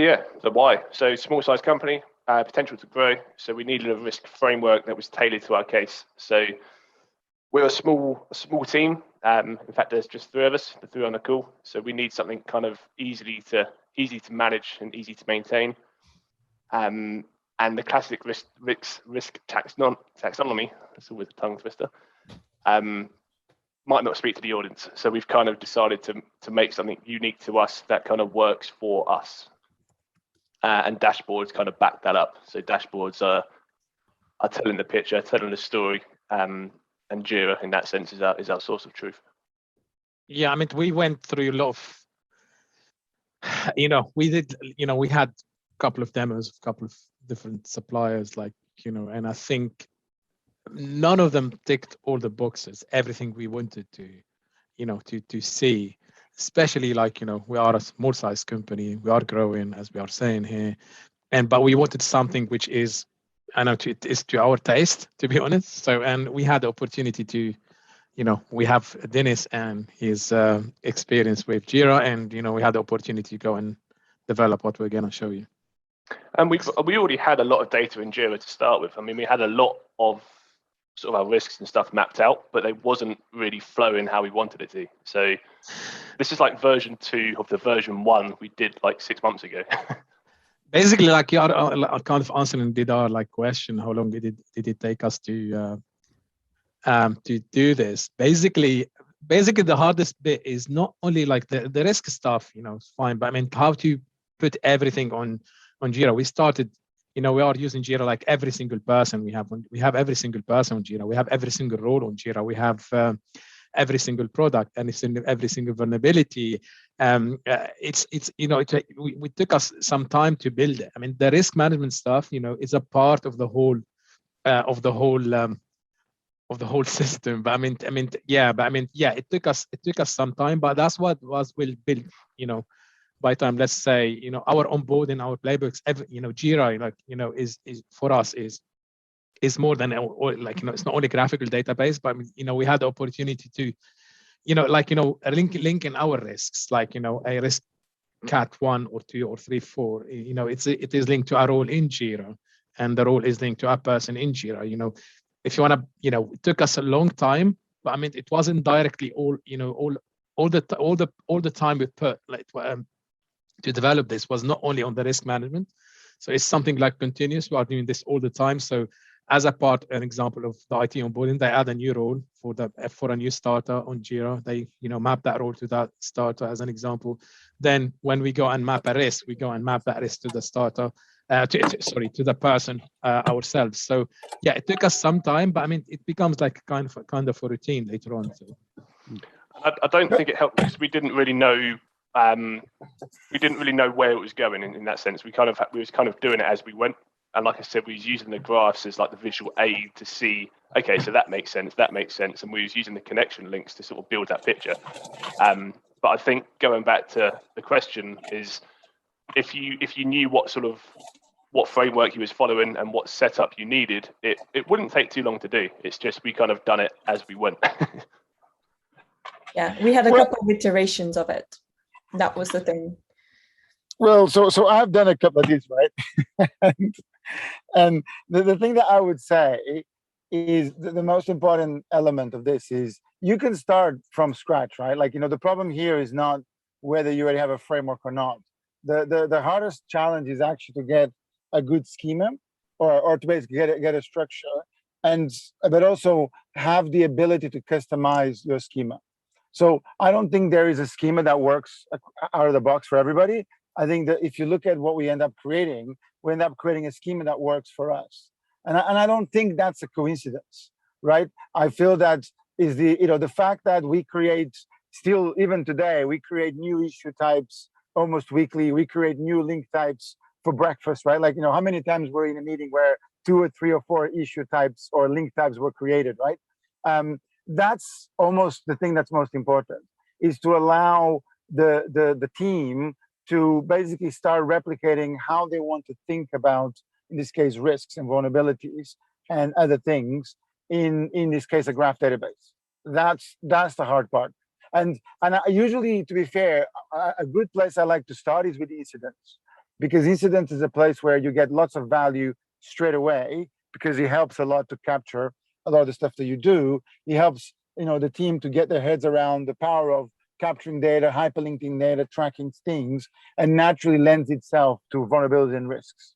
yeah, the why. So small size company, potential to grow. So we needed a risk framework that was tailored to our case. So we're a small team. In fact, there's just three of us, the three on the call. So we need something kind of easy to manage and easy to maintain. And the classic risk taxonomy, that's always a tongue twister, might not speak to the audience. So we've kind of decided to make something unique to us that kind of works for us. And dashboards kind of back that up. So dashboards are telling the picture, telling the story, and Jira in that sense is our source of truth. Yeah, I mean, we went through a lot of, we had a couple of demos, a couple of different suppliers, and I think none of them ticked all the boxes, everything we wanted to see. Especially we are a small size company, we are growing as we are saying here, but we wanted something which is, is to our taste, to be honest. So, and we had the opportunity to, we have Dennis and his experience with Jira, and we had the opportunity to go and develop what we're going to show you. And we already had a lot of data in Jira to start with. I mean, we had a lot of sort of our risks and stuff mapped out, but they wasn't really flowing how we wanted it to. So this is like version 2 of the version 1 we did like 6 months ago. Basically, you are kind of answering our question, how long did it take us to do this? Basically the hardest bit is not only the risk stuff, it's fine, but I mean how to put everything on Jira. We started, we are using Jira every single person we have every single person on Jira. We have every single role on Jira. We have every single product and every single vulnerability. We took us some time to build it. I mean, the risk management stuff, is a part of the whole system. But it took us some time. But that's what was well built. By time, let's say, our onboarding, our playbooks, Jira, is for us is more than it's not only graphical database, but we had the opportunity to link in our risks, a risk cat 1 or 2 or 3 4, it is linked to a role in Jira, and the role is linked to a person in Jira. If you want to, it took us a long time, but I mean it wasn't directly all the time we put to develop this was not only on the risk management. So it's something continuous. We are doing this all the time. So as an example of the IT onboarding, they add a new role for a new starter on Jira. They map that role to that starter as an example. Then when we go and map a risk, we go and map that risk to the starter, to the person ourselves. So yeah, it took us some time, but I mean it becomes kind of a routine later on. So I don't think it helped because we didn't really know where it was going in that sense. We was kind of doing it as we went. And like I said, we was using the graphs as the visual aid to see, okay, so that makes sense. And we was using the connection links to sort of build that picture. But I think going back to the question is, if you knew what framework you was following and what setup you needed, it wouldn't take too long to do. It's just we kind of done it as we went. Yeah, we had a couple of iterations of it. That was the thing. Well, so I've done a couple of these, right? and the thing that I would say is the most important element of this is you can start from scratch, right? The problem here is not whether you already have a framework or not. The hardest challenge is actually to get a good schema or to basically get a structure, but also have the ability to customize your schema. So I don't think there is a schema that works out of the box for everybody. I think that if you look at what we end up creating a schema that works for us. And I don't think that's a coincidence, right? I feel that is the fact that we create, still even today, we create new issue types almost weekly. We create new link types for breakfast, right? How many times we're in a meeting where 2 or 3 or 4 issue types or link types were created, right? That's almost the thing that's most important, is to allow the team to basically start replicating how they want to think about, in this case, risks and vulnerabilities and other things in this case, a graph database. That's the hard part. And I usually, to be fair, a good place I like to start is with incidents. because incidents is a place where you get lots of value straight away, because it helps a lot to capture a lot of the stuff that you do. It helps, the team to get their heads around the power of capturing data, hyperlinking data, tracking things, and naturally lends itself to vulnerabilities and risks.